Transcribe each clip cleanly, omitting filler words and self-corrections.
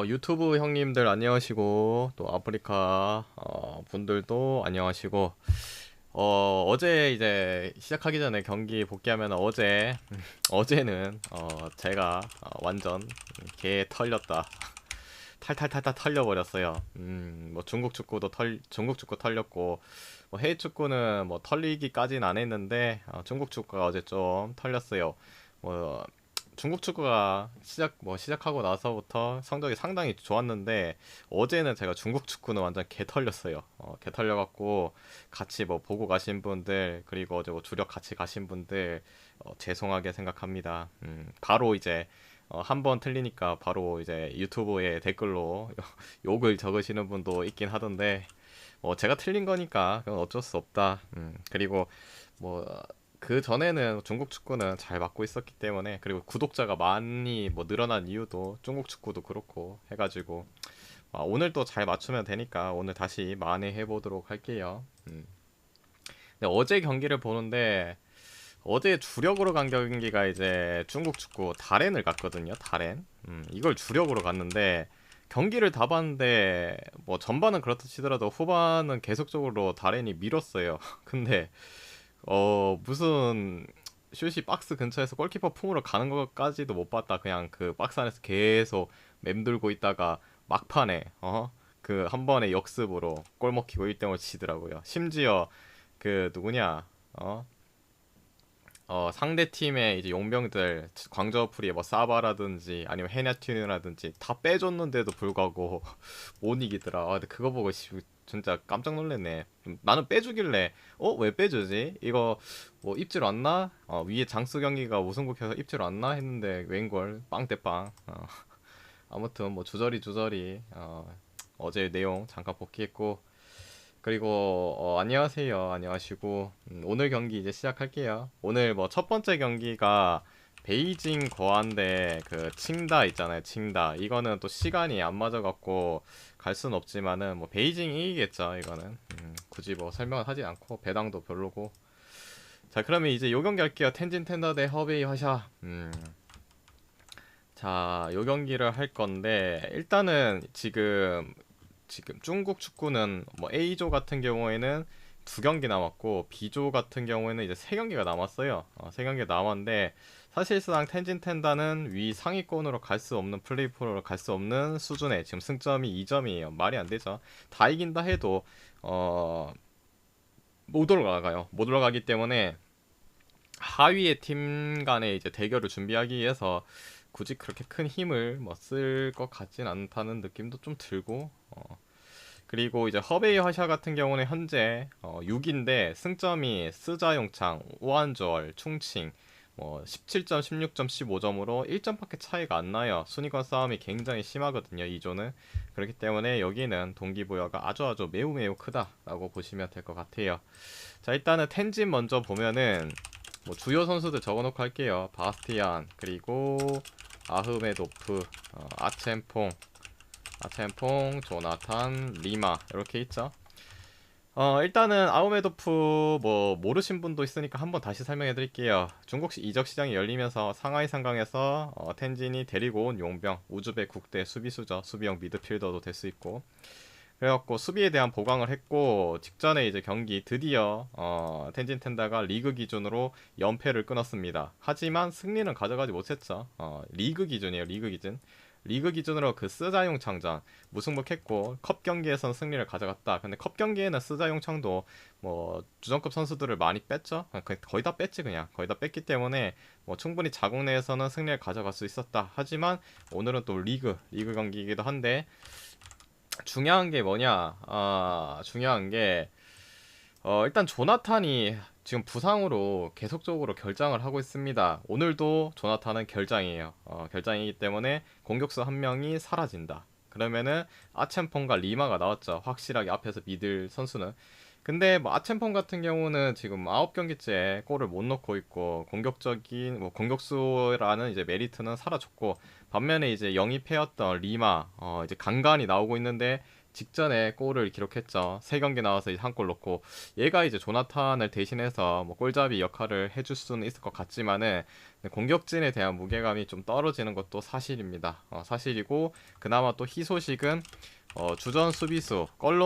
유튜브 형님들 안녕하시고, 또 아프리카 분들도 안녕하시고, 어제 이제 시작하기 전에 경기 복귀하면 어제는 제가 완전 개 털렸다. 탈탈탈탈 털려버렸어요. 뭐 중국 축구 털렸고, 뭐 해외 축구는 뭐 털리기까지는 안 했는데, 중국 축구가 어제 좀 털렸어요. 뭐 중국 축구가 시작하고 나서부터 성적이 상당히 좋았는데 어제는 제가 중국 축구는 완전 개 털렸어요. 개 털려갖고 같이 뭐 보고 가신 분들 그리고 어제 뭐 주력 같이 가신 분들 죄송하게 생각합니다. 바로 이제 한 번 틀리니까 바로 이제 유튜브에 댓글로 욕을 적으시는 분도 있긴 하던데 제가 틀린 거니까 그건 어쩔 수 없다. 그리고 뭐 그 전에는 중국 축구는 잘 맞고 있었기 때문에 그리고 구독자가 많이 뭐 늘어난 이유도 중국 축구도 그렇고 해가지고 오늘 또 잘 맞추면 되니까 오늘 다시 만회해 보도록 할게요. 근데 어제 경기를 보는데 어제 주력으로 간 경기가 이제 중국 축구 다렌을 갔거든요. 다렌. 이걸 주력으로 갔는데 경기를 다 봤는데 뭐 전반은 그렇다 치더라도 후반은 계속적으로 다렌이 밀었어요. 근데 무슨 슛이 박스 근처에서 골키퍼 품으로 가는 것까지도 못 봤다. 그냥 그 박스 안에서 계속 맴돌고 있다가 막판에 그 한 번의 역습으로 골 먹히고 1대0을 치더라고요. 심지어 그 누구냐 어 상대 팀의 이제 용병들 광저 어플이 뭐 사바라든지 아니면 헤냐튜느라든지 다 빼줬는데도 불구하고 못 이기더라. 근데 그거 보고 진짜 깜짝 놀랐네. 나는 빼주길래 왜 빼주지? 이거 뭐 입질 왔나? 위에 장수 경기가 우승국해서 입질 왔나 했는데 웬걸 빵대빵. 아무튼 뭐 주저리 어제 내용 잠깐 복귀했고 그리고 안녕하세요. 안녕하시고 오늘 경기 이제 시작할게요. 오늘 뭐 첫 번째 경기가 베이징 거한대 그 칭다 있잖아요. 칭다 이거는 또 시간이 안 맞아갖고 갈 순 없지만은 뭐 베이징이 이기겠죠. 이거는 굳이 뭐 설명을 하지 않고 배당도 별로고. 자 그러면 이제 요 경기 할게요. 텐진 텐더 대 허베이 화샤. 자, 요 경기를 할 건데 일단은 지금 중국 축구는 뭐 A조 같은 경우에는 두 경기 남았고 B조 같은 경우에는 이제 세 경기가 남았어요. 세 경기 남았는데 사실상 텐진 텐다는 위 상위권으로 갈 수 없는 플레이오프로 갈 수 없는 수준에 지금 승점이 2점이에요. 말이 안 되죠. 다 이긴다 해도 어, 못 올라가요. 못 올라가기 때문에 하위의 팀 간의 이제 대결을 준비하기 위해서 굳이 그렇게 큰 힘을 뭐 쓸 것 같진 않다는 느낌도 좀 들고 그리고 이제 허베이 화샤 같은 경우는 현재 6인데 승점이 스자용창, 우한저얼, 충칭 뭐 17점, 16점, 15점으로 1점밖에 차이가 안 나요. 순위권 싸움이 굉장히 심하거든요. 이조는 그렇기 때문에 여기는 동기부여가 아주 매우 크다라고 보시면 될 것 같아요. 자 일단은 텐진 먼저 보면은 뭐 주요 선수들 적어놓고 할게요. 바스티안 그리고 아흐메도프, 아첸퐁, 조나탄, 리마 이렇게 있죠. 일단은 아우메도프 뭐 모르신 분도 있으니까 한번 다시 설명해 드릴게요. 중국 이적 시장이 열리면서 상하이 상강에서 텐진이 데리고 온 용병 우즈벡 국대 수비수죠. 수비형 미드필더도 될 수 있고. 그래갖고 수비에 대한 보강을 했고 직전에 이제 경기 드디어 텐진 텐다가 리그 기준으로 연패를 끊었습니다. 하지만 승리는 가져가지 못했죠. 리그 기준이에요. 리그 기준. 리그 기준으로 그 스자용 창전 무승부했고 컵 경기에선 승리를 가져갔다. 근데 컵 경기에는 스자용 창도 뭐 주전급 선수들을 많이 뺐죠. 거의 다 뺐지 그냥 거의 다 뺐기 때문에 뭐 충분히 자국 내에서는 승리를 가져갈 수 있었다. 하지만 오늘은 또 리그 경기이기도 한데 중요한 게 뭐냐? 중요한 게 일단 조나탄이 지금 부상으로 계속적으로 결장을 하고 있습니다. 오늘도 조나탄은 결장이에요. 결장이기 때문에 공격수 한 명이 사라진다. 그러면은 아첸폰과 리마가 나왔죠. 확실하게 앞에서 믿을 선수는. 근데 뭐 아첸폰 같은 경우는 지금 9경기째 골을 못 넣고 있고 공격적인 뭐 공격수라는 이제 메리트는 사라졌고 반면에 이제 영입해왔던 리마 이제 간간히 나오고 있는데 직전에 골을 기록했죠. 3경기 나와서 한 골 넣고 얘가 이제 조나탄을 대신해서 뭐 골잡이 역할을 해줄 수는 있을 것 같지만은 공격진에 대한 무게감이 좀 떨어지는 것도 사실입니다. 사실이고 그나마 또 희소식은 주전 수비수 골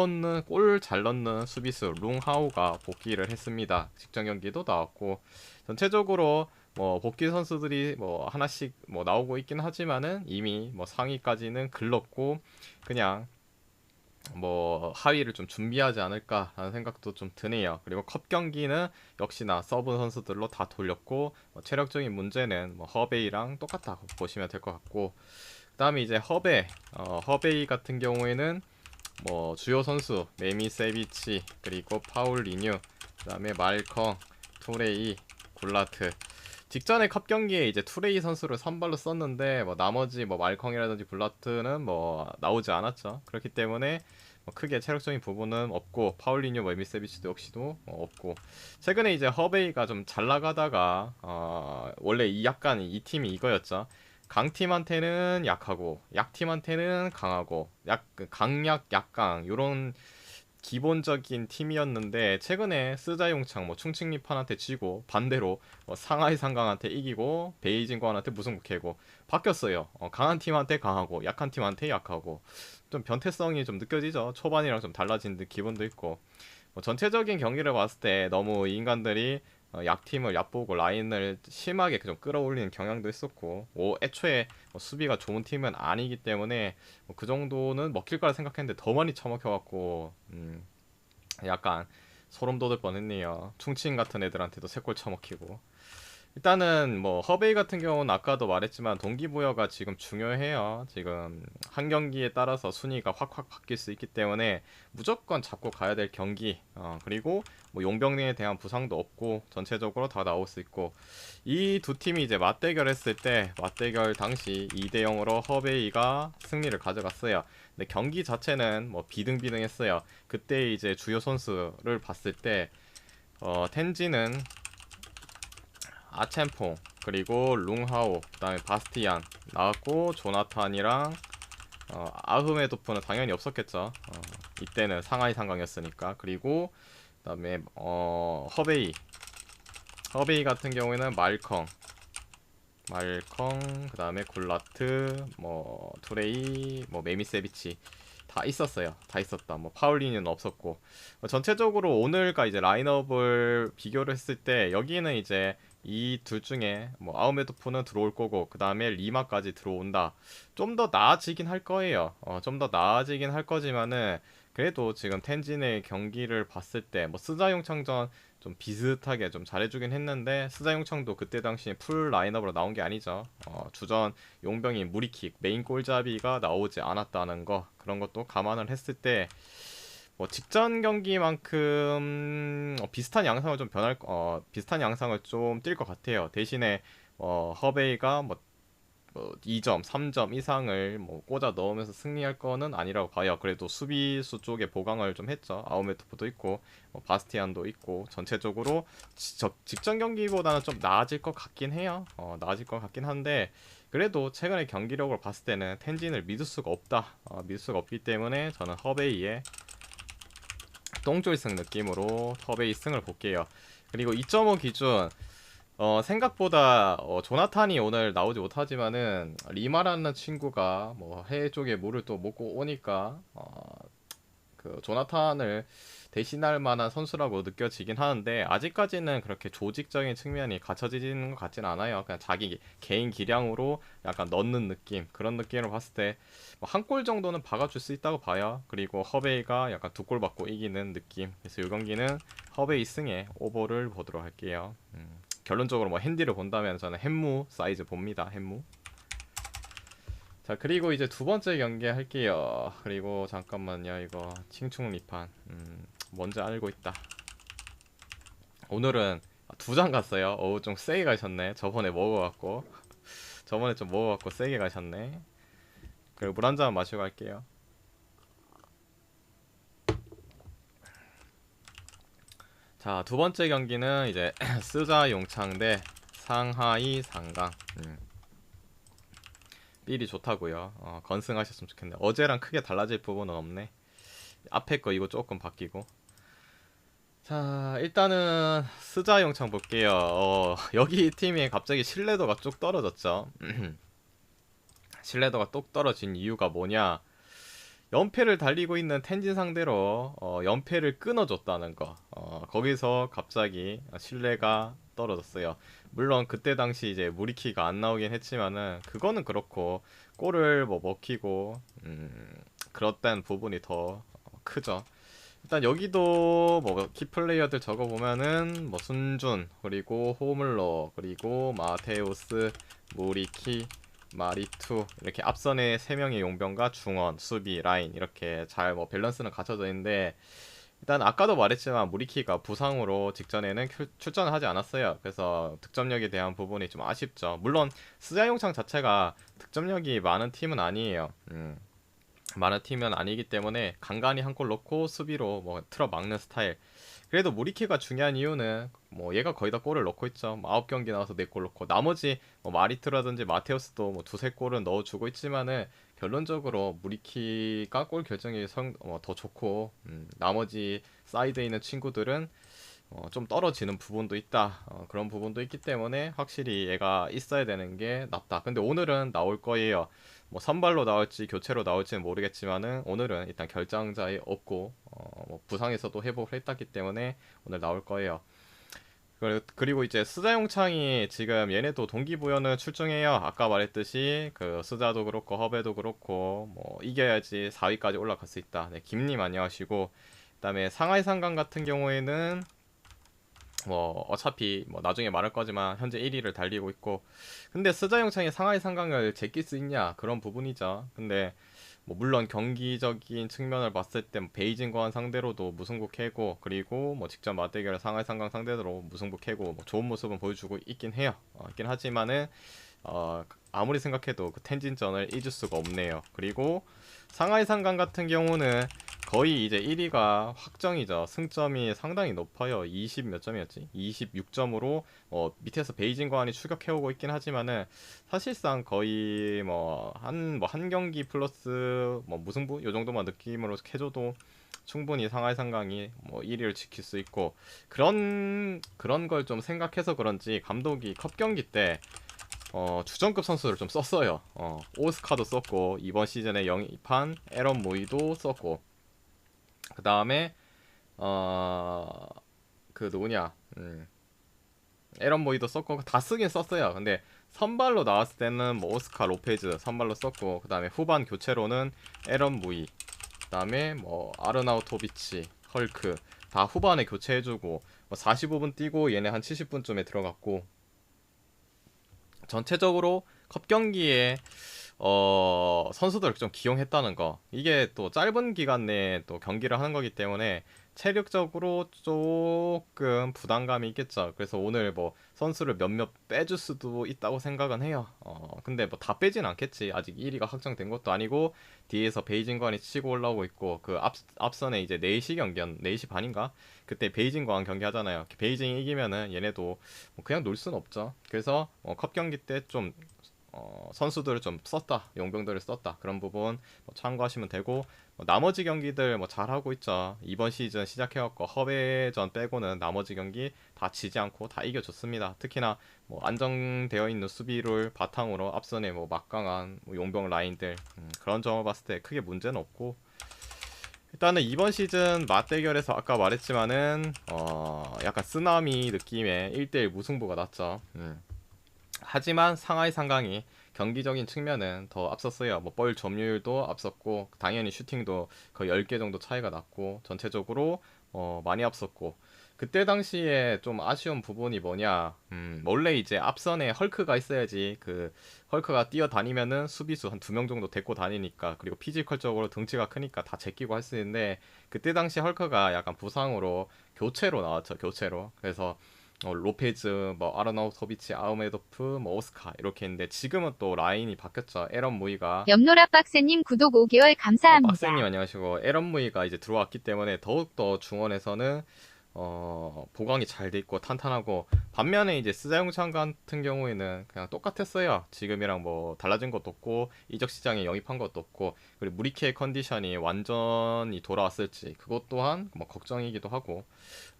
잘 넣는 수비수 룽하오가 복귀를 했습니다. 직전 경기도 나왔고 전체적으로 뭐 복귀 선수들이 뭐 하나씩 뭐 나오고 있긴 하지만은 이미 뭐 상위까지는 글렀고 그냥 뭐 하위를 좀 준비하지 않을까라는 생각도 좀 드네요. 그리고 컵 경기는 역시나 서브 선수들로 다 돌렸고 체력적인 문제는 뭐 허베이랑 똑같다고 보시면 될 것 같고 그다음에 이제 허베이 같은 경우에는 뭐 주요 선수 메미 세비치 그리고 파울리뉴 그다음에 말컹 투레이 굴라트 직전에 컵 경기에 이제 투레이 선수를 선발로 썼는데 뭐 나머지 뭐 말컹이라든지 굴라트는 뭐 나오지 않았죠. 그렇기 때문에 뭐 크게 체력적인 부분은 없고 파울리뉴 메미 세비치도 역시도 없고 최근에 이제 허베이가 좀 잘 나가다가 원래 약간 이 팀이 이거였죠. 강팀한테는 약하고 약팀한테는 강하고 강약 약강 요런 기본적인 팀이었는데 최근에 스자용창 뭐 충칭리판한테 지고 반대로 상하이 상강한테 이기고 베이징관한테 무승부 캐고 바뀌었어요. 강한 팀한테 강하고 약한 팀한테 약하고 좀 변태성이 좀 느껴지죠. 초반이랑 좀 달라진 기분도 있고 뭐 전체적인 경기를 봤을 때 너무 이 인간들이 약팀을 얕보고 라인을 심하게 좀 끌어올리는 경향도 있었고 애초에 수비가 좋은 팀은 아니기 때문에 그 정도는 먹힐 거라 생각했는데 더 많이 처먹혀갖고 약간 소름 돋을 뻔했네요. 충칭 같은 애들한테도 3골 처먹히고 일단은 뭐 허베이 같은 경우는 아까도 말했지만 동기부여가 지금 중요해요. 지금 한 경기에 따라서 순위가 확확 바뀔 수 있기 때문에 무조건 잡고 가야 될 경기. 그리고 뭐 용병링에 대한 부상도 없고 전체적으로 다 나올 수 있고 이 두 팀이 이제 맞대결했을 때 맞대결 당시 2대 0으로 허베이가 승리를 가져갔어요. 근데 경기 자체는 뭐 비등비등했어요. 그때 이제 주요 선수를 봤을 때 텐지는 아첸퐁 그리고 룽하오 그다음에 바스티안 나왔고 조나탄이랑 아흐메도프는 당연히 없었겠죠. 이때는 상하이 상강이었으니까. 그리고 그다음에 허베이 같은 경우에는 말컹 그다음에 굴라트 뭐 투레이 뭐 메미세비치 다 있었어요. 다 있었다. 뭐 파울리는 없었고 전체적으로 오늘과 이제 라인업을 비교를 했을 때 여기는 이제 이 둘 중에 뭐 아우메도프는 들어올 거고 그 다음에 리마까지 들어온다. 좀 더 나아지긴 할 거예요. 좀 더 나아지긴 할 거지만은 그래도 지금 텐진의 경기를 봤을 때 뭐 스자용창전 좀 비슷하게 좀 잘해주긴 했는데 스자용창도 그때 당시에 풀 라인업으로 나온 게 아니죠. 주전 용병인 무리킥 메인 골잡이가 나오지 않았다는 거 그런 것도 감안을 했을 때 뭐 직전 경기만큼 비슷한 양상을 좀 비슷한 양상을 좀 띌 것 같아요. 대신에 허베이가 뭐 2점, 3점 이상을 뭐 꽂아 넣으면서 승리할 거는 아니라고 봐요. 그래도 수비수 쪽에 보강을 좀 했죠. 아우메토프도 있고 바스티안도 있고 전체적으로 직전 경기보다는 좀 나아질 것 같긴 해요. 나아질 것 같긴 한데 그래도 최근의 경기력을 봤을 때는 텐진을 믿을 수가 없다. 믿을 수가 없기 때문에 저는 허베이의 똥줄승 느낌으로 허베이 승을 볼게요. 그리고 2.5 기준 생각보다 조나탄이 오늘 나오지 못하지만은 리마라는 친구가 뭐 해외 쪽에 물을 또 먹고 오니까 그 조나탄을 대신할 만한 선수라고 느껴지긴 하는데 아직까지는 그렇게 조직적인 측면이 갖춰지는 것 같진 않아요. 그냥 자기 개인 기량으로 약간 넣는 느낌 그런 느낌을 봤을 때 한 골 정도는 박아줄 수 있다고 봐요. 그리고 허베이가 약간 2골 받고 이기는 느낌. 그래서 이 경기는 허베이 승에 오버를 보도록 할게요. 결론적으로 뭐 핸디를 본다면 저는 햄무 사이즈 봅니다. 햄무. 자 그리고 이제 두 번째 경기 할게요. 그리고 잠깐만요. 이거 칭충리판 뭔지 알고 있다. 오늘은 2장 갔어요. 좀 세게 가셨네. 저번에 좀 먹어갖고 세게 가셨네. 그리고 물 한 잔 마시고 갈게요. 자 두 번째 경기는 이제 스자 용창 대 상하이 상강. 삘이 좋다고요. 건승하셨으면 좋겠네. 어제랑 크게 달라질 부분은 없네. 앞에 거 이거 조금 바뀌고. 자, 일단은 스자 영창 볼게요. 여기 팀이 갑자기 신뢰도가 쭉 떨어졌죠. 신뢰도가 뚝 떨어진 이유가 뭐냐? 연패를 달리고 있는 텐진 상대로 연패를 끊어줬다는 거. 거기서 갑자기 신뢰가 떨어졌어요. 물론 그때 당시 이제 무리키가 안 나오긴 했지만은 그거는 그렇고 골을 뭐 먹히고 그렇다는 부분이 더 크죠. 일단 여기도 뭐 키플레이어들 적어 보면은 뭐 순준 그리고 호물러 그리고 마테우스 무리키 마리투 이렇게 앞선에 3명의 용병과 중원 수비 라인 이렇게 잘 뭐 밸런스는 갖춰져 있는데 일단 아까도 말했지만 무리키가 부상으로 직전에는 출전을 하지 않았어요. 그래서 득점력에 대한 부분이 좀 아쉽죠. 물론 스자용창 자체가 득점력이 많은 팀은 아니에요. 많은 팀은 아니기 때문에 간간히 한 골 넣고 수비로 뭐 틀어 막는 스타일. 그래도 무리키가 중요한 이유는 뭐 얘가 거의 다 골을 넣고 있죠. 뭐 9경기 나와서 4골 넣고 나머지 뭐 마리트라든지 마테우스도 뭐 두세 골은 넣어주고 있지만은 결론적으로 무리키가 골 결정이 더 좋고 나머지 사이드에 있는 친구들은 좀 떨어지는 부분도 있다. 그런 부분도 있기 때문에 확실히 얘가 있어야 되는 게 낫다. 근데 오늘은 나올 거예요. 뭐 선발로 나올지 교체로 나올지는 모르겠지만은 오늘은 일단 결장자에 없고 뭐 부상에서도 회복을 했다기 때문에 오늘 나올 거예요. 그리고 이제 스자용창이 지금 얘네도 동기부여는 출중해요. 아까 말했듯이 그 스자도 그렇고 허베도 그렇고 뭐 이겨야지 4위까지 올라갈 수 있다. 네, 김님 안녕하시고 그다음에 상하이 상강 같은 경우에는 뭐 어차피 뭐 나중에 말할 거지만 현재 1위를 달리고 있고 근데 스자용창이 상하이 상강을 제낄 수 있냐 그런 부분이죠. 근데 뭐 물론 경기적인 측면을 봤을 때 베이징 거한 상대로도 무승부 캐고 그리고 뭐 직접 맞대결 상하이 상강 상대로 무승부 캐고 뭐 좋은 모습은 보여주고 있긴 해요. 있긴 하지만은 아무리 생각해도 그 텐진전을 잊을 수가 없네요. 그리고 상하이 상강 같은 경우는 거의 이제 1위가 확정이죠. 승점이 상당히 높아요. 20 몇 점이었지? 26점으로 밑에서 베이징 거한이 추격해오고 있긴 하지만은 사실상 거의 한 경기 플러스 뭐 무승부 요 정도만 느낌으로 해줘도 충분히 상하이 상강이 뭐 1위를 지킬 수 있고 그런 걸 좀 생각해서 그런지 감독이 컵 경기 때 주전급 선수를 좀 썼어요. 오스카도 썼고 이번 시즌에 영입한 에런 모이도 썼고 그 다음에 그 누구냐 에런 모이도 썼고 다 쓰긴 썼어요. 근데 선발로 나왔을 때는 뭐 오스카 로페즈 선발로 썼고 그 다음에 후반 교체로는 에런 무이 그 다음에 뭐 아르나우토비치 헐크 다 후반에 교체해주고 뭐 45분 뛰고 얘네 한 70분쯤에 들어갔고 전체적으로 컵 경기에 선수들을 좀 기용했다는 거. 이게 또 짧은 기간 내에 또 경기를 하는 거기 때문에 체력적으로 조금 부담감이 있겠죠. 그래서 오늘 뭐 선수를 몇몇 빼줄 수도 있다고 생각은 해요. 근데 뭐 다 빼진 않겠지. 아직 1위가 확정된 것도 아니고 뒤에서 베이징관이 치고 올라오고 있고 그 앞선에 이제 4시 경기였 4시 반인가? 그때 베이징관 경기 하잖아요. 베이징이 이기면은 얘네도 뭐 그냥 놀 순 없죠. 그래서 컵 경기 때좀 선수들을 좀 썼다, 용병들을 썼다 그런 부분 뭐 참고하시면 되고 나머지 경기들 뭐 잘하고 있죠. 이번 시즌 시작해갖고 허베전 빼고는 나머지 경기 다 지지 않고 다 이겨줬습니다. 특히나 뭐 안정되어 있는 수비를 바탕으로 앞선에 뭐 막강한 뭐 용병 라인들 그런 점을 봤을 때 크게 문제는 없고 일단은 이번 시즌 맞대결에서 아까 말했지만은 약간 쓰나미 느낌의 1대1 무승부가 났죠. 하지만 상하이 상강이 경기적인 측면은 더 앞섰어요. 뭐 볼 점유율도 앞섰고 당연히 슈팅도 거의 10개 정도 차이가 났고 전체적으로 많이 앞섰고 그때 당시에 좀 아쉬운 부분이 뭐냐 원래 이제 앞선에 헐크가 있어야지 그 헐크가 뛰어다니면은 수비수 한 2명 정도 데리고 다니니까 그리고 피지컬적으로 등치가 크니까 다 제끼고 할 수 있는데 그때 당시 헐크가 약간 부상으로 교체로 나왔죠. 교체로. 그래서 로페즈, 뭐 아르나우토비치, 아우메도프, 뭐 오스카 이렇게 있는데 지금은 또 라인이 바뀌었죠. 에런 무이가 염노라 빡세님 구독 5개월 감사합니다. 빡세님 안녕하시고 에런 무이가 이제 들어왔기 때문에 더욱더 중원에서는 보강이 잘 돼 있고 탄탄하고, 반면에 이제 스자용창 같은 경우에는 그냥 똑같았어요. 지금이랑 뭐 달라진 것도 없고 이적 시장에 영입한 것도 없고, 그리고 무리케의 컨디션이 완전히 돌아왔을지 그것 또한 뭐 걱정이기도 하고,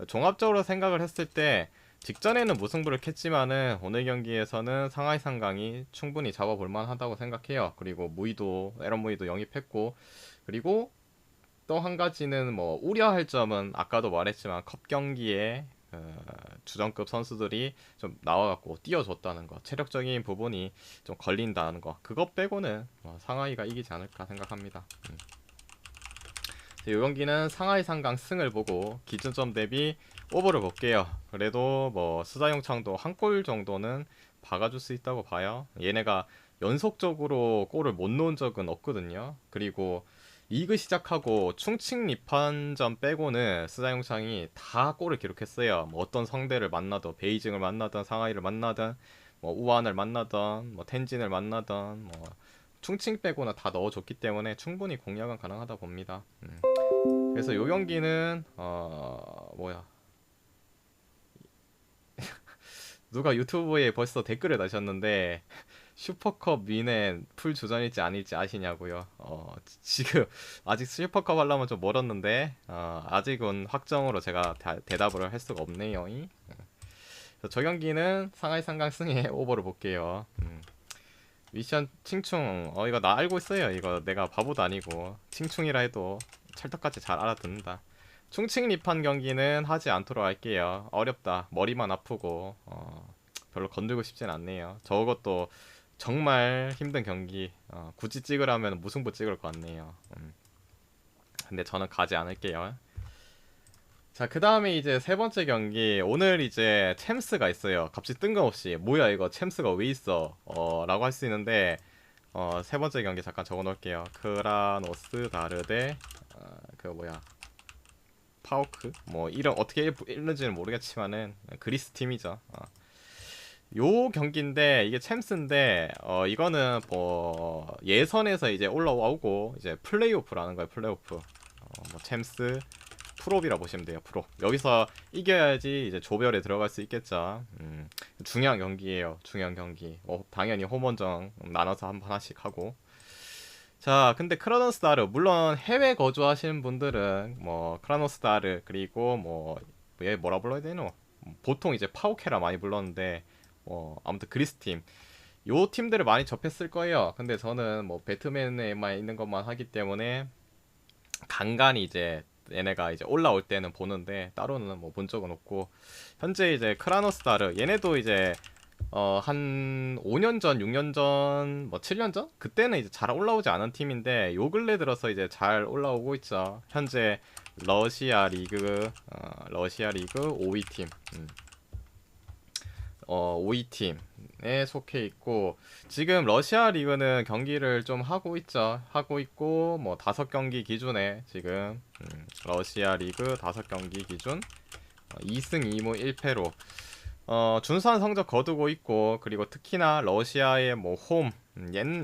종합적으로 생각을 했을 때 직전에는 무승부를 캤지만은 오늘 경기에서는 상하이 상강이 충분히 잡아볼 만하다고 생각해요. 그리고 무이도 에런 무이도 영입했고, 그리고 또 한 가지는 뭐 우려할 점은 아까도 말했지만 컵 경기에 주전급 선수들이 좀 나와갖고 뛰어줬다는 거, 체력적인 부분이 좀 걸린다는 거, 그것 빼고는 상하이가 이기지 않을까 생각합니다. 이 경기는 상하이 상강 승을 보고 기준점 대비 오버를 볼게요. 그래도 뭐 스자용창도 한 골 정도는 박아줄 수 있다고 봐요. 얘네가 연속적으로 골을 못 넣은 적은 없거든요. 그리고 리그 시작하고 충칭 리판전 빼고는 스자용창이 다 골을 기록했어요. 뭐 어떤 성대를 만나든, 베이징을 만나든, 상하이를 만나든, 뭐 우한을 만나든, 뭐 텐진을 만나든, 뭐 충칭 빼고는 다 넣어줬기 때문에 충분히 공략은 가능하다 봅니다. 그래서 요 경기는 뭐야, 누가 유튜브에 벌써 댓글을 다셨는데 슈퍼컵 위는 풀 주전일지 아닐지 아시냐고요. 지금 아직 슈퍼컵 하려면 좀 멀었는데 아직은 확정으로 제가 대답을 할 수가 없네요. 그래서 저 경기는 상하이 상강승의 오버를 볼게요. 미션 칭충, 이거 나 알고 있어요. 이거 내가 바보도 아니고 칭충이라 해도 찰떡같이 잘 알아듣는다. 충칭 리판 경기는 하지 않도록 할게요. 어렵다. 머리만 아프고 별로 건들고 싶진 않네요. 저것도 정말 힘든 경기. 굳이 찍으라면 무승부 찍을 것 같네요. 근데 저는 가지 않을게요. 자, 그 다음에 이제 세 번째 경기. 오늘 이제 챔스가 있어요. 갑자기 뜬금없이 뭐야 이거 챔스가 왜 있어? 라고 할 수 있는데, 세 번째 경기 잠깐 적어 놓을게요. 크라노스 다르데 그 뭐야, 파우크, 뭐 이런 어떻게 읽는지는 모르겠지만은 그리스 팀이죠. 요 경기인데 이게 챔스인데, 이거는 뭐 예선에서 이제 올라오고 이제 플레이오프라는 거예요. 플레이오프. 뭐 챔스 프로비라 보시면 돼요. 프로. 여기서 이겨야지 이제 조별에 들어갈 수 있겠죠. 중요한 경기예요. 중요한 경기. 당연히 홈원정 나눠서 하나씩 하고. 자, 근데 크라노스다르, 물론 해외 거주하시는 분들은 뭐 크라노스다르, 그리고 뭐 얘 뭐라 불러야 되노? 보통 이제 파오케라 많이 불렀는데, 아무튼 그리스 팀, 요 팀들을 많이 접했을 거예요. 근데 저는 뭐 배트맨에만 있는 것만 하기 때문에 간간히 이제 얘네가 이제 올라올 때는 보는데 따로는 뭐 본 적은 없고, 현재 이제 크라노스다르 얘네도 이제 한 5년 전, 6년 전, 뭐 7년 전? 그때는 이제 잘 올라오지 않은 팀인데 요 근래 들어서 이제 잘 올라오고 있죠. 현재 러시아 리그 5위 팀. 5위 팀에 속해 있고, 지금 러시아 리그는 경기를 좀 하고 있죠. 하고 있고, 뭐 5경기 기준에 지금 러시아 리그 5경기 기준 2승 2무 1패로 준수한 성적 거두고 있고, 그리고 특히나 러시아의 뭐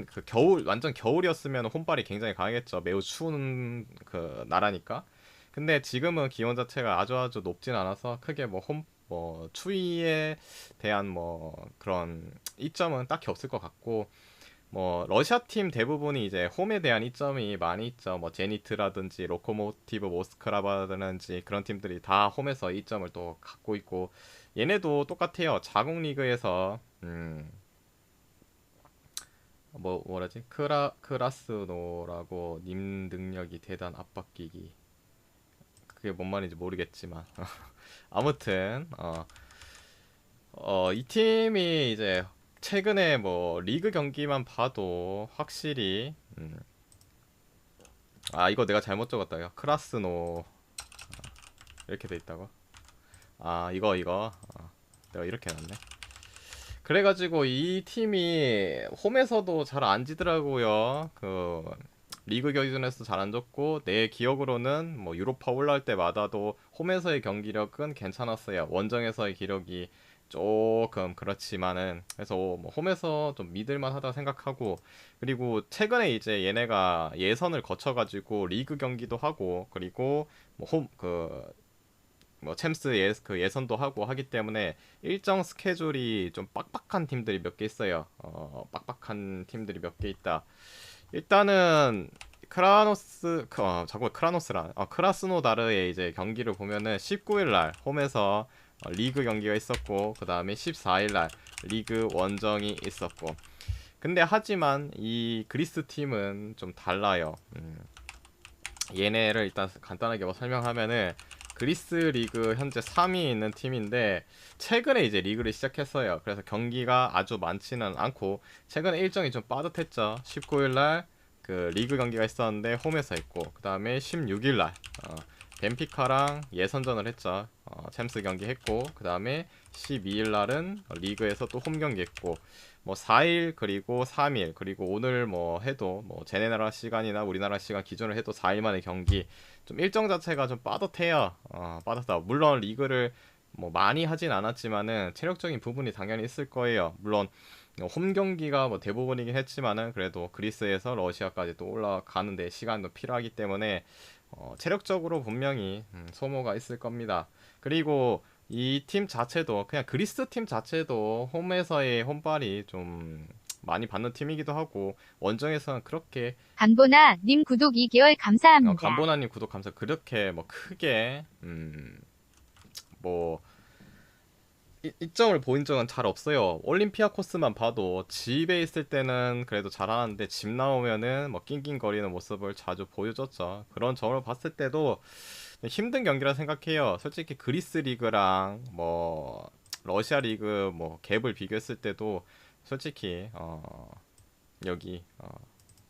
그 겨울, 완전 겨울이었으면 홈발이 굉장히 강하겠죠. 매우 추운 그 나라니까. 근데 지금은 기온 자체가 아주 높진 않아서 크게 뭐 추위에 대한 뭐 그런 이점은 딱히 없을 것 같고, 뭐 러시아 팀 대부분이 이제 홈에 대한 이점이 많이 있죠. 뭐 제니트라든지 로코모티브 모스크바라든지 그런 팀들이 다 홈에서 이점을 또 갖고 있고, 얘네도 똑같아요. 자국 리그에서 뭐라지? 크라스노라고, 님 능력이 대단 압박기기, 그게 뭔 말인지 모르겠지만 아무튼 이 팀이 이제 최근에 뭐 리그 경기만 봐도 확실히 이거 내가 잘못 적었다요. 크라스노 이렇게 돼 있다고. 이거 내가 이렇게 해놨네. 그래가지고 이 팀이 홈에서도 잘 안 지더라고요. 그 리그 기준에서 잘 안 졌고, 내 기억으로는 뭐 유로파 올라올 때마다도 홈에서의 경기력은 괜찮았어요. 원정에서의 기록이 조금 그렇지만은, 그래서 뭐 홈에서 좀 믿을만 하다 생각하고, 그리고 최근에 이제 얘네가 예선을 거쳐가지고 리그 경기도 하고, 그리고 뭐 뭐 챔스 그 예선도 하고 하기 때문에 일정 스케줄이 좀 빡빡한 팀들이 몇 개 있어요. 빡빡한 팀들이 몇 개 있다. 일단은 자꾸 크라노스라 크라스노다르의 이제 경기를 보면은 19일 날 홈에서 리그 경기가 있었고 그 다음에 14일 날 리그 원정이 있었고 근데 하지만 이 그리스 팀은 좀 달라요. 얘네를 일단 간단하게 뭐 설명하면은 그리스 리그 현재 3위에 있는 팀인데 최근에 이제 리그를 시작했어요. 그래서 경기가 아주 많지는 않고 최근에 일정이 좀 빠듯했죠. 19일 날 그 리그 경기가 있었는데 홈에서 했고 그 다음에 16일 날 벤피카랑 예선전을 했죠. 챔스 경기 했고 그 다음에 12일 날은 리그에서 또 홈 경기 했고 뭐 4일 그리고 3일 그리고 오늘 뭐 해도 뭐 제네나라 시간이나 우리나라 시간 기준으로 해도 4일 만의 경기 좀 일정 자체가 좀 빠듯해요. 빠듯하다. 물론 리그를 뭐 많이 하진 않았지만은 체력적인 부분이 당연히 있을 거예요. 물론 홈 경기가 뭐 대부분이긴 했지만은 그래도 그리스에서 러시아까지 또 올라가는데 시간도 필요하기 때문에 체력적으로 분명히 소모가 있을 겁니다. 그리고 이 팀 자체도 그냥 그리스 팀 자체도 홈에서의 홈발이 좀 많이 받는 팀이기도 하고 원정에서는 그렇게 강보나 님 구독 2개월 감사합니다. 간보나님 구독 감사 그렇게 뭐 크게 뭐 이점을 보인 적은 잘 없어요. 올림피아코스만 봐도 집에 있을 때는 그래도 잘하는데 집 나오면은 뭐 낑낑거리는 모습을 자주 보여줬죠. 그런 점을 봤을 때도 힘든 경기라 생각해요. 솔직히 그리스 리그랑 뭐 러시아 리그 뭐 갭을 비교했을 때도 솔직히 여기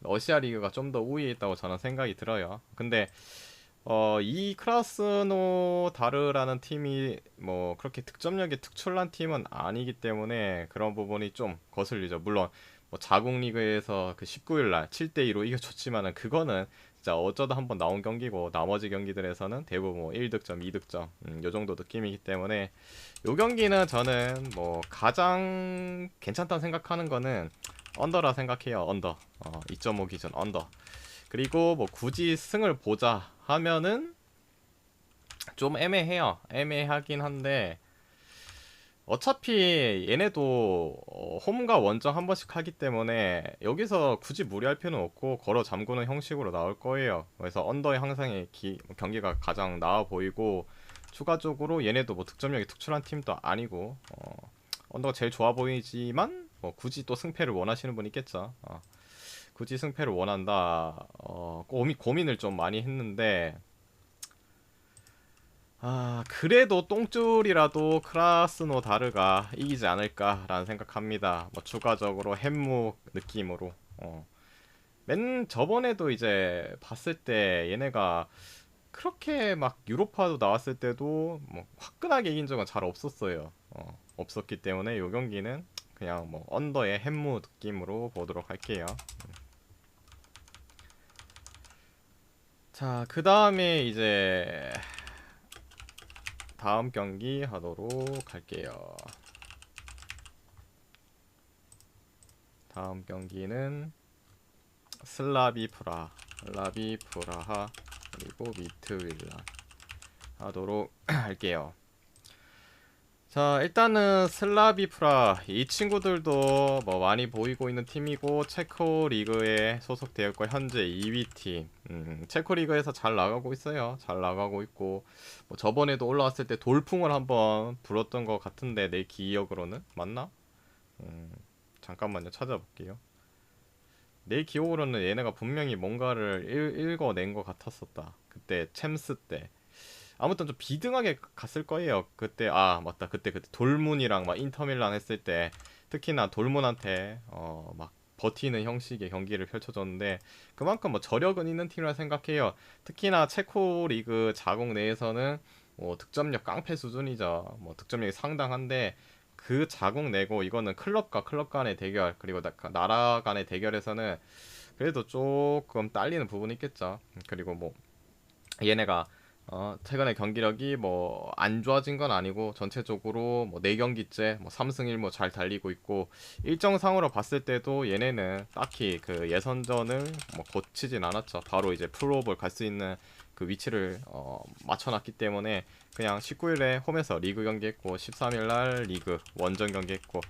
러시아 리그가 좀 더 우위에 있다고 저는 생각이 들어요. 근데 이 크라스노다르라는 팀이 뭐 그렇게 득점력이 특출난 팀은 아니기 때문에 그런 부분이 좀 거슬리죠. 물론 뭐 자국 리그에서 그 19일 날 7대2로 이겨줬지만은 그거는 진짜 어쩌다 한번 나온 경기고 나머지 경기들에서는 대부분 뭐 1득점, 2득점 요 정도 느낌이기 때문에 요 경기는 저는 뭐 가장 괜찮다고 생각하는 거는 언더라 생각해요. 언더 2.5 기준 언더. 그리고 뭐 굳이 승을 보자 하면은 좀 애매해요. 애매하긴 한데 어차피 얘네도 홈과 원정 한 번씩 하기 때문에 여기서 굳이 무리할 필요는 없고 걸어 잠그는 형식으로 나올 거예요. 그래서 언더의 항상의 경기가 가장 나아 보이고 추가적으로 얘네도 뭐 득점력이 특출한 팀도 아니고 언더가 제일 좋아 보이지만 뭐 굳이 또 승패를 원하시는 분 있겠죠. 굳이 승패를 원한다. 고민을 좀 많이 했는데 그래도 똥줄이라도 크라스노다르가 이기지 않을까라는 생각합니다. 뭐 추가적으로 햄무 느낌으로. 맨 저번에도 이제 봤을 때 얘네가 그렇게 막 유로파도 나왔을 때도 뭐 화끈하게 이긴 적은 잘 없었어요. 없었기 때문에 요 경기는 그냥 뭐 언더의 햄무 느낌으로 보도록 할게요. 자, 그 다음에 이제 다음 경기 하도록 할게요. 다음 경기는 슬라비 프라하 그리고 미트윌란 하도록 할게요. 자, 일단은 슬라비 프라 이 친구들도 뭐 많이 보이고 있는 팀이고 체코 리그에 소속되어 있고 현재 2위 팀. 체코 리그에서 잘 나가고 있어요. 잘 나가고 있고 뭐 저번에도 올라왔을 때 돌풍을 한번 불었던 것 같은데 내 기억으로는 맞나? 잠깐만요, 찾아볼게요. 내 기억으로는 얘네가 분명히 뭔가를 읽어낸 것 같았었다. 그때 챔스 때. 아무튼 좀 비등하게 갔을 거예요. 그때 맞다. 그때 돌문이랑 막 인터밀란 했을 때 특히나 돌문한테 막 버티는 형식의 경기를 펼쳐줬는데 그만큼 뭐 저력은 있는 팀이라 생각해요. 특히나 체코 리그 자국 내에서는 뭐 득점력 깡패 수준이죠. 뭐 득점력이 상당한데 그 자국 내고 이거는 클럽과 클럽 간의 대결 그리고 나라 간의 대결에서는 그래도 조금 딸리는 부분이 있겠죠. 그리고 뭐 얘네가 최근에 경기력이 뭐 안 좋아진 건 아니고 전체적으로 뭐 4경기째 뭐 3승 1무 잘 달리고 있고 일정상으로 봤을 때도 얘네는 딱히 그 예선전을 뭐 거치진 않았죠. 바로 이제 프로볼 갈 수 있는 그 위치를 맞춰놨기 때문에 그냥 19일에 홈에서 리그 경기했고 13일날 리그 원정 경기했고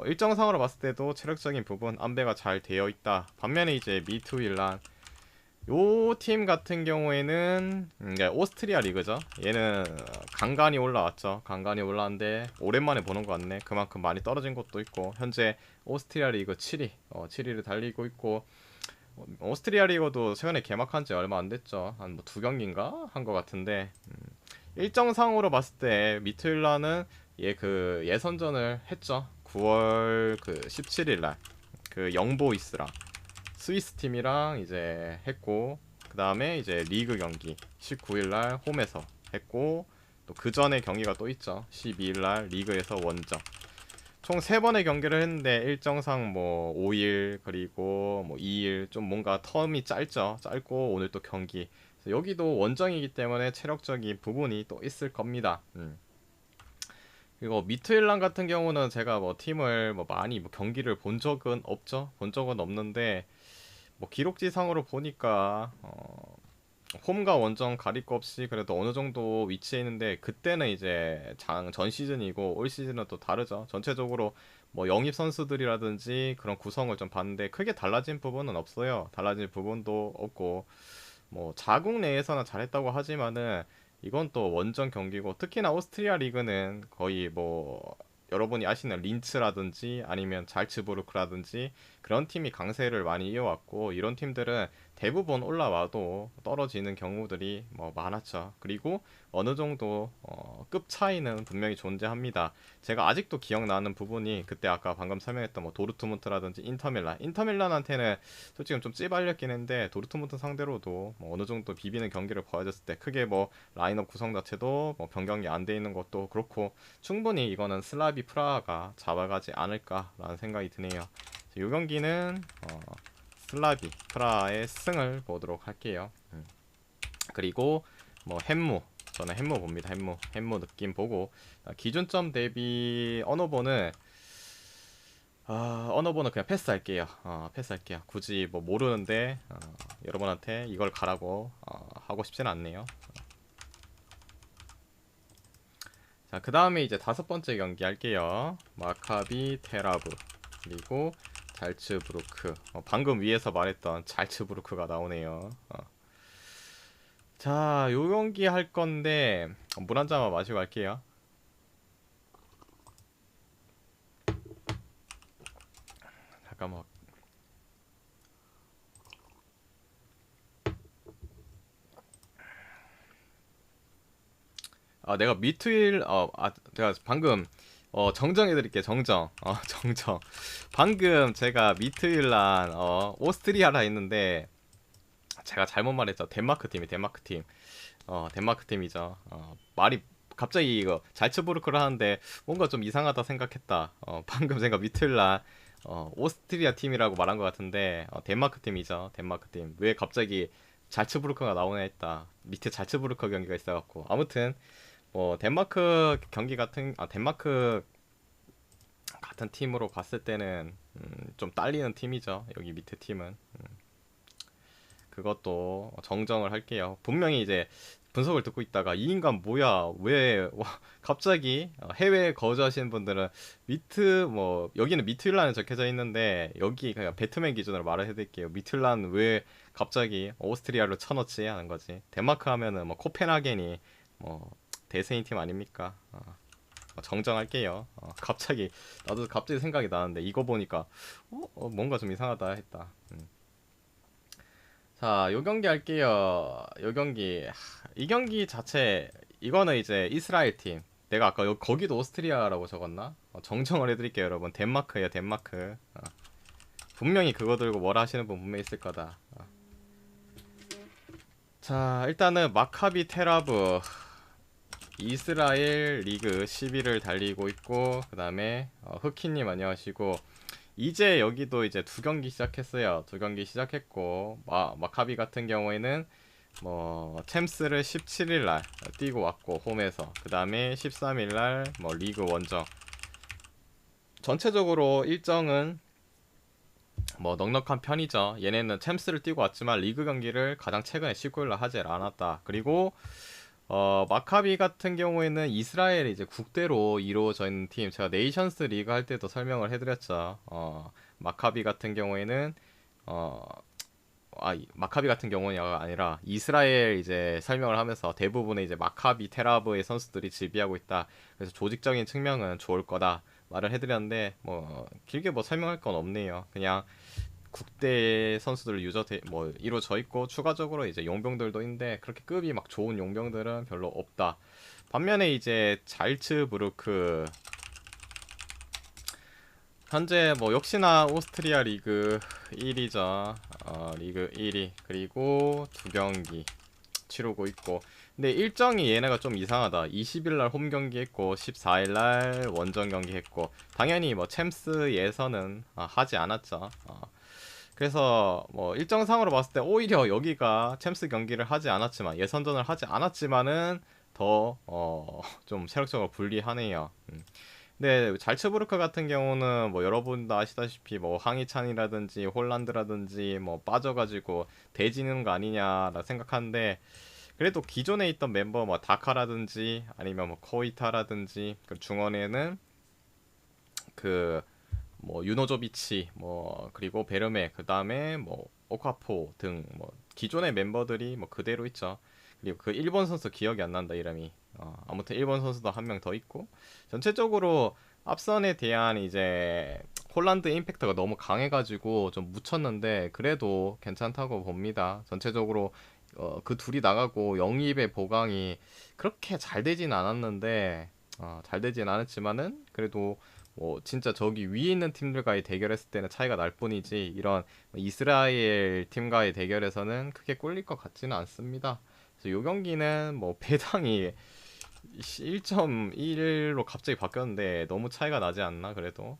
일정상으로 봤을 때도 체력적인 부분 안배가 잘 되어 있다. 반면에 이제 미투일란 요 팀 같은 경우에는 오스트리아 리그죠. 얘는 간간히 올라왔죠. 간간히 올라왔는데 오랜만에 보는 것 같네. 그만큼 많이 떨어진 것도 있고 현재 오스트리아 리그 7위 7위를 달리고 있고 오스트리아 리그도 최근에 개막한 지 얼마 안 됐죠. 한 뭐 2경기인가 한 것 같은데 일정상으로 봤을 때 미트윌라는 그 예선전을 했죠. 9월 그 17일 날그 영보이스랑 스위스 팀이랑 이제 했고 그 다음에 이제 리그 경기 19일날 홈에서 했고 또 그 전에 경기가 또 있죠. 12일날 리그에서 원정 총 3번의 경기를 했는데 일정상 뭐 5일 그리고 뭐 2일 좀 뭔가 텀이 짧고 오늘 또 경기 그래서 여기도 원정이기 때문에 체력적인 부분이 또 있을 겁니다. 그리고 미트일란 같은 경우는 제가 뭐 팀을 뭐 많이 뭐 경기를 본 적은 없죠. 본 적은 없는데 뭐 기록지상으로 보니까 홈과 원정 가릴 거 없이 그래도 어느 정도 위치해 있는데 그때는 이제 전 시즌이고 올 시즌은 또 다르죠. 전체적으로 뭐 영입 선수들이라든지 그런 구성을 좀 봤는데 크게 달라진 부분은 없어요. 달라진 부분도 없고 뭐 자국 내에서는 잘했다고 하지만은 이건 또 원정 경기고 특히나 오스트리아 리그는 거의 뭐 여러분이 아시는 린츠라든지 아니면 잘츠부르크라든지 그런 팀이 강세를 많이 이어왔고 이런 팀들은 대부분 올라와도 떨어지는 경우들이 뭐 많았죠. 그리고 어느 정도 급 차이는 분명히 존재합니다. 제가 아직도 기억나는 부분이 그때 아까 방금 설명했던 뭐 도르트문트라든지 인터밀란한테는 솔직히 좀 찌발렸긴 했는데 도르트문트 상대로도 뭐 어느 정도 비비는 경기를 보여줬을 때 크게 뭐 라인업 구성 자체도 뭐 변경이 안 돼 있는 것도 그렇고 충분히 이거는 슬라비 프라하가 잡아가지 않을까라는 생각이 드네요. 이 경기는 슬라비 프라하의 승을 보도록 할게요. 그리고 뭐 저는 햄무 봅니다. 햄무 느낌 보고 기준점 대비 언어보는 그냥 패스할게요. 패스할게요. 굳이 뭐 모르는데 여러분한테 이걸 가라고 하고 싶진 않네요. 자, 그 다음에 이제 5번째 경기 할게요. 마카비 테라브 그리고 잘츠부르크 방금 위에서 말했던 잘츠부르크가 나오네요. 자, 요 경기 할 건데 물 한 잔만 마시고 갈게요. 잠깐만. 내가 내가 방금 정정해드릴게. 정정. 방금 제가 미트윌란 오스트리아라 했는데 제가 잘못 말했죠. 덴마크 팀. 덴마크 팀이죠. 말이 갑자기 이거 잘츠부르크를 하는데 뭔가 좀 이상하다 생각했다. 방금 제가 미트윌란 오스트리아 팀이라고 말한 것 같은데 덴마크 팀이죠. 덴마크 팀. 왜 갑자기 잘츠부르크가 나오나 했다. 밑에 잘츠부르크 경기가 있어갖고 아무튼 뭐 덴마크 같은 팀으로 봤을 때는 좀 딸리는 팀이죠. 여기 밑에 팀은 그것도 정정을 할게요. 분명히 이제 분석을 듣고 있다가 이 인간 뭐야 왜 갑자기 해외에 거주하시는 분들은 뭐 여기는 미틀란에 적혀져 있는데 여기 그냥 배트맨 기준으로 말을 해드릴게요. 미틀란 왜 갑자기 오스트리아로 쳐넣지 하는 거지. 덴마크 하면은 뭐 코펜하겐이 뭐 대세인 팀 아닙니까? 정정할게요. 나도 갑자기 생각이 나는데 이거 보니까 뭔가 좀 이상하다 했다. 자, 요 경기 할게요. 이 경기 자체 이거는 이제 이스라엘 팀. 내가 아까 거기도 오스트리아라고 적었나? 정정을 해드릴게요, 여러분. 덴마크예요, 덴마크. 분명히 그거 들고 뭐라 하시는 분 분명히 있을 거다. 자, 일단은 마카비 테라브 이스라엘 리그 10위를 달리고 있고 그 다음에 흑희님 안녕하시고 이제 여기도 이제 2경기 시작했어요. 2경기 시작했고 마카비 같은 경우에는 뭐 챔스를 17일날 뛰고 왔고 홈에서 그 다음에 13일날 뭐 리그 원정 전체적으로 일정은 뭐 넉넉한 편이죠. 얘네는 챔스를 뛰고 왔지만 리그 경기를 가장 최근에 19일날 하질 않았다. 그리고 마카비 같은 경우에는 이스라엘이 이제 국대로 이루어져 있는 팀, 제가 네이션스 리그 할 때도 설명을 해드렸죠. 마카비 같은 경우에는 어, 마카비 같은 경우는 아니라 이스라엘 이제 설명을 하면서 대부분의 이제 마카비 테라브의 선수들이 지비하고 있다. 그래서 조직적인 측면은 좋을 거다 말을 해드렸는데 뭐 길게 뭐 설명할 건 없네요. 그냥 국대 선수들 뭐 이루어져 있고 추가적으로 이제 용병들도 있는데 그렇게 급이 막 좋은 용병들은 별로 없다. 반면에 이제 잘츠부르크 현재 뭐 역시나 오스트리아 리그 1위죠. 리그 1위. 그리고 두 경기 치르고 있고. 근데 일정이 얘네가 좀 이상하다. 20일날 홈 경기 했고 14일날 원정 경기 했고 당연히 뭐 챔스 예선은 하지 않았죠. 그래서 뭐 일정상으로 봤을 때 오히려 여기가 챔스 경기를 하지 않았지만 예선전을 하지 않았지만은 더 좀 체력적으로 불리하네요. 근데 잘츠부르크 같은 경우는 뭐 여러분도 아시다시피 뭐 황희찬이라든지 홀란드라든지 뭐 빠져가지고 대지는 거 아니냐라 생각하는데 그래도 기존에 있던 멤버 뭐 다카라든지 아니면 뭐 코이타라든지 그 중원에는 그 뭐 유노조비치 뭐 그리고 베르메 그 다음에 뭐 오카포 등 뭐 기존의 멤버들이 뭐 그대로 있죠. 그리고 그 일본 선수 기억이 안 난다 이름이. 아무튼 일본 선수도 한 명 더 있고 전체적으로 앞선에 대한 이제 홀란드 임팩트가 너무 강해가지고 좀 묻혔는데 그래도 괜찮다고 봅니다. 전체적으로 그 둘이 나가고 영입의 보강이 그렇게 잘 되진 않았는데 잘 되진 않았지만은 그래도 뭐 진짜 저기 위에 있는 팀들과의 대결했을 때는 차이가 날 뿐이지 이런 이스라엘 팀과의 대결에서는 크게 꿀릴 것 같지는 않습니다. 그래서 요 경기는 뭐 배당이 1.1로 갑자기 바뀌었는데 너무 차이가 나지 않나 그래도.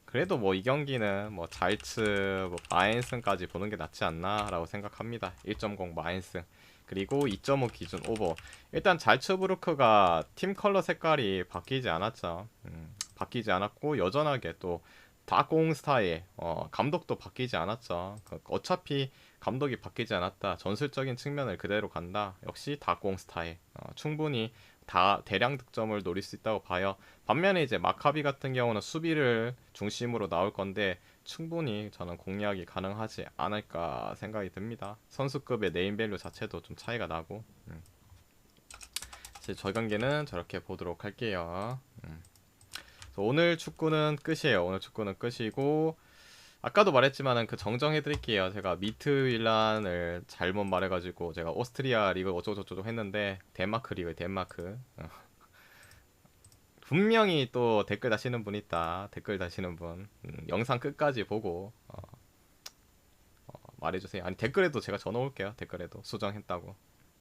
그래도 뭐 이 경기는 뭐 잘츠 뭐 마인슨까지 보는 게 낫지 않나라고 생각합니다. 1.0 마인슨 그리고 2.5 기준 오버. 일단 잘츠부르크가 팀 컬러 색깔이 바뀌지 않았죠. 바뀌지 않았고 여전하게 또 다공 스타일 감독도 바뀌지 않았죠. 어차피 감독이 바뀌지 않았다. 전술적인 측면을 그대로 간다. 역시 다공 스타일 충분히 다 대량 득점을 노릴 수 있다고 봐요. 반면에 이제 마카비 같은 경우는 수비를 중심으로 나올 건데 충분히 저는 공략이 가능하지 않을까 생각이 듭니다. 선수급의 네임밸류 자체도 좀 차이가 나고. 이제 저희 관계는 저렇게 보도록 할게요. 오늘 축구는 끝이에요. 오늘 축구는 끝이고 아까도 말했지만은 그 정정해드릴게요. 제가 미트윌란을 잘못 말해가지고 제가 오스트리아 리그 어쩌고저쩌고 했는데 덴마크 리그 덴마크. 분명히 또 댓글 다시는 분 있다. 댓글 다시는 분 영상 끝까지 보고 말해주세요. 아니 댓글에도 제가 적어놓을게요. 댓글에도 수정했다고.